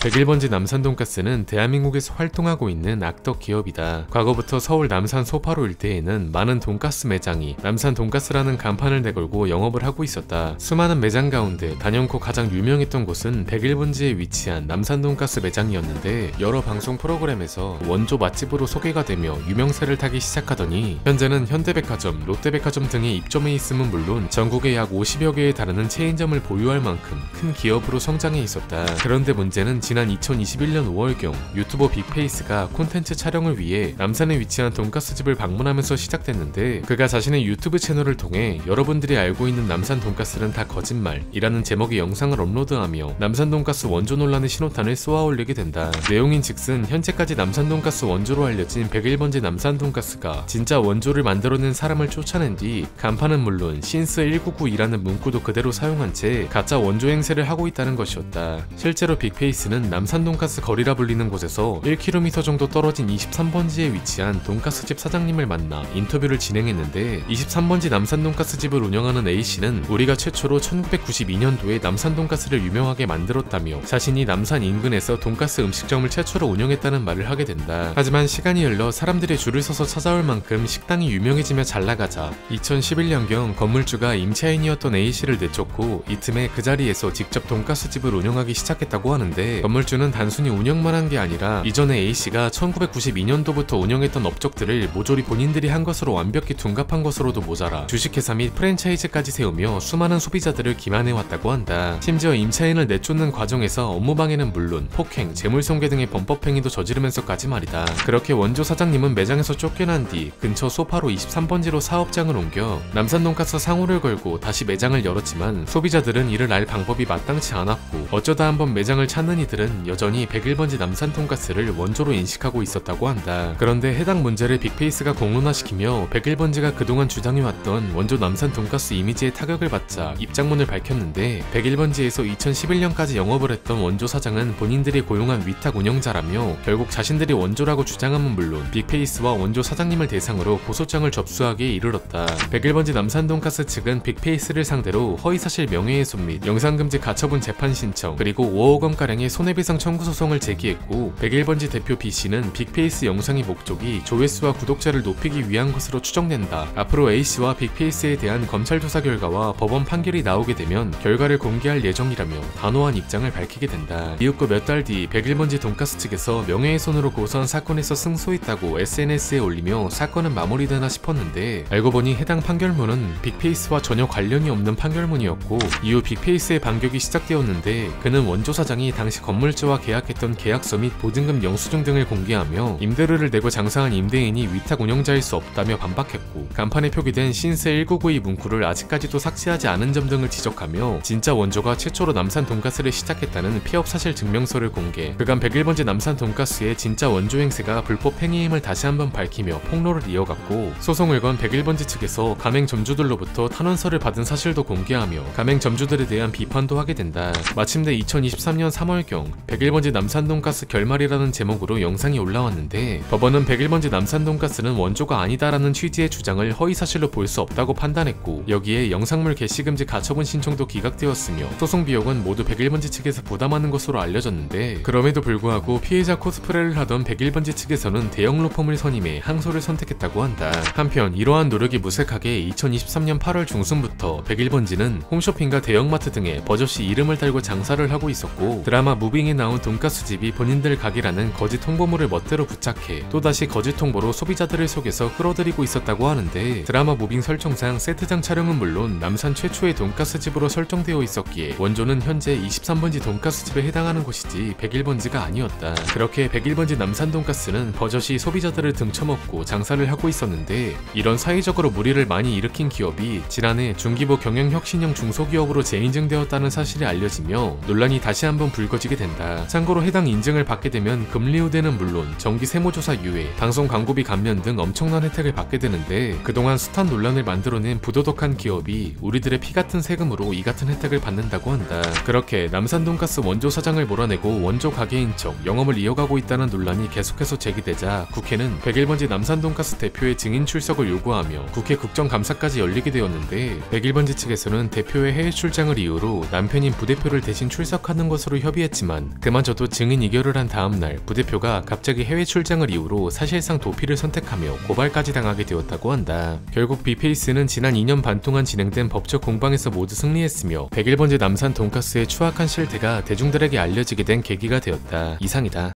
101번지 남산돈가스는 대한민국에서 활동하고 있는 악덕 기업이다. 과거부터 서울 남산 소파로 일대에는 많은 돈가스 매장이 남산돈가스라는 간판을 내걸고 영업을 하고 있었다. 수많은 매장 가운데 단연코 가장 유명했던 곳은 101번지에 위치한 남산돈가스 매장이었는데 여러 방송 프로그램에서 원조 맛집으로 소개가 되며 유명세를 타기 시작하더니 현재는 현대백화점, 롯데백화점 등의 입점해 있음은 물론 전국에 약 50여 개에 달하는 체인점을 보유할 만큼 큰 기업으로 성장해 있었다. 그런데 문제는 지난 2021년 5월경 유튜버 빅페이스가 콘텐츠 촬영을 위해 남산에 위치한 돈가스 집을 방문하면서 시작됐는데 그가 자신의 유튜브 채널을 통해 여러분들이 알고 있는 남산 돈가스는 다 거짓말이라는 제목의 영상을 업로드하며 남산 돈가스 원조 논란의 신호탄을 쏘아올리게 된다. 내용인 즉슨 현재까지 남산 돈가스 원조로 알려진 101번지 남산 돈가스가 진짜 원조를 만들어낸 사람을 쫓아낸 뒤 간판은 물론 신스 199이라는 문구도 그대로 사용한 채 가짜 원조 행세를 하고 있다는 것이었다. 실제로 빅페이스는 남산 돈가스 거리라 불리는 곳에서 1km 정도 떨어진 23번지에 위치한 돈가스집 사장님을 만나 인터뷰를 진행했는데 23번지 남산 돈가스 집을 운영하는 A씨는 우리가 최초로 1992년도에 남산 돈가스를 유명하게 만들었다며 자신이 남산 인근에서 돈가스 음식점을 최초로 운영했다는 말을 하게 된다. 하지만 시간이 흘러 사람들이 줄을 서서 찾아올 만큼 식당이 유명해지며 잘나가자 2011년경 건물주가 임차인이었던 A씨를 내쫓고 이 틈에 그 자리에서 직접 돈가스 집을 운영하기 시작했다고 하는데 건물주는 단순히 운영만 한 게 아니라 이전에 A씨가 1992년도부터 운영했던 업적들을 모조리 본인들이 한 것으로 완벽히 둔갑한 것으로도 모자라 주식회사 및 프랜차이즈까지 세우며 수많은 소비자들을 기만해왔다고 한다. 심지어 임차인을 내쫓는 과정에서 업무방해는 물론 폭행, 재물손괴 등의 범법행위도 저지르면서까지 말이다. 그렇게 원조 사장님은 매장에서 쫓겨난 뒤 근처 소파로 23번지로 사업장을 옮겨 남산돈가스 상호를 걸고 다시 매장을 열었지만 소비자들은 이를 알 방법이 마땅치 않았고 어쩌다 한번 매장을 찾는 이들은 여전히 101번지 남산돈가스를 원조로 인식하고 있었다고 한다. 그런데 해당 문제를 빅페이스가 공론화시키며 101번지가 그동안 주장해왔던 원조 남산돈가스 이미지에 타격을 받자 입장문을 밝혔는데 101번지에서 2011년까지 영업을 했던 원조 사장은 본인들이 고용한 위탁 운영자라며 결국 자신들이 원조라고 주장함은 물론 빅페이스와 원조 사장님을 대상으로 고소장을 접수하기에 이르렀다. 101번지 남산돈가스 측은 빅페이스를 상대로 허위사실 명예훼손 및 영상금지 가처분 재판 신청 그리고 5억원가량의 손해배상 청구 소송을 제기했고 101번지 대표 B씨는 빅페이스 영상의 목적이 조회수와 구독자를 높이기 위한 것으로 추정된다. 앞으로 A씨와 빅페이스에 대한 검찰 조사 결과와 법원 판결이 나오게 되면 결과를 공개할 예정이라며 단호한 입장을 밝히게 된다. 이윽고 몇 달 뒤 101번지 돈가스 측에서 명예훼손으로 고소한 사건에서 승소했다고 SNS에 올리며 사건은 마무리되나 싶었는데 알고 보니 해당 판결문은 빅페이스와 전혀 관련이 없는 판결문이었고 이후 빅페이스의 반격이 시작되었는데 그는 원조 사장이 당시 건물주와 계약했던 계약서 및 보증금 영수증 등을 공개하며 임대료를 내고 장사한 임대인이 위탁 운영자일 수 없다며 반박했고 간판에 표기된 신스 1992 문구를 아직까지도 삭제하지 않은 점 등을 지적하며 진짜 원조가 최초로 남산 돈가스를 시작했다는 폐업 사실 증명서를 공개. 그간 101번지 남산 돈가스의 진짜 원조 행세가 불법 행위임을 다시 한번 밝히며 폭로를 이어갔고 소송을 건 101번지 측에서 가맹점주들로부터 탄원서를 받은 사실도 공개하며 가맹점주들에 대한 비판도 하게 된다. 마침내 2023년 3월경 101번지 남산돈가스 결말이라는 제목으로 영상이 올라왔는데 법원은 101번지 남산돈가스는 원조가 아니다라는 취지의 주장을 허위사실로 볼 수 없다고 판단했고 여기에 영상물 게시금지 가처분 신청도 기각되었으며 소송 비용은 모두 101번지 측에서 부담하는 것으로 알려졌는데 그럼에도 불구하고 피해자 코스프레를 하던 101번지 측에서는 대형 로펌을 선임해 항소를 선택했다고 한다. 한편 이러한 노력이 무색하게 2023년 8월 중순부터 101번지는 홈쇼핑과 대형마트 등에 버젓이 이름을 달고 장사를 하고 있었고 드라마 무빙에 나온 돈가스집이 본인들 가게라는 거짓 홍보물을 멋대로 부착해 또다시 거짓 홍보로 소비자들을 속여서 끌어들이고 있었다고 하는데 드라마 무빙 설정상 세트장 촬영은 물론 남산 최초의 돈가스집으로 설정되어 있었기에 원조는 현재 23번지 돈가스집에 해당하는 곳이지 101번지가 아니었다. 그렇게 101번지 남산 돈가스는 버젓이 소비자들을 등쳐먹고 장사를 하고 있었는데 이런 사회적으로 무리를 많이 일으킨 기업이 지난해 중기부 경영혁신형 중소기업으로 재인증되었다는 사실이 알려지며 논란이 다시 한번 불거지게 된다. 참고로 해당 인증을 받게 되면 금리 우대는 물론 정기 세무조사 유예, 방송 광고비 감면 등 엄청난 혜택을 받게 되는데 그동안 숱한 논란을 만들어낸 부도덕한 기업이 우리들의 피같은 세금으로 이 같은 혜택을 받는다고 한다. 그렇게 남산돈가스 원조 사장을 몰아내고 원조 가게인 척 영업을 이어가고 있다는 논란이 계속해서 제기되자 국회는 101번지 남산돈가스 대표의 증인 출석을 요구하며 국회 국정감사까지 열리게 되었는데 101번지 측에서는 대표의 해외 출장을 이유로 남편인 부대표를 대신 출석하는 것으로 협의했지만 했지만 그마저도 증인 이결을 한 다음날 부대표가 갑자기 해외 출장을 이유로 사실상 도피를 선택하며 고발까지 당하게 되었다고 한다. 결국 비페이스는 지난 2년 반 동안 진행된 법적 공방에서 모두 승리했으며 101번지 남산 돈가스의 추악한 실태가 대중들에게 알려지게 된 계기가 되었다. 이상이다.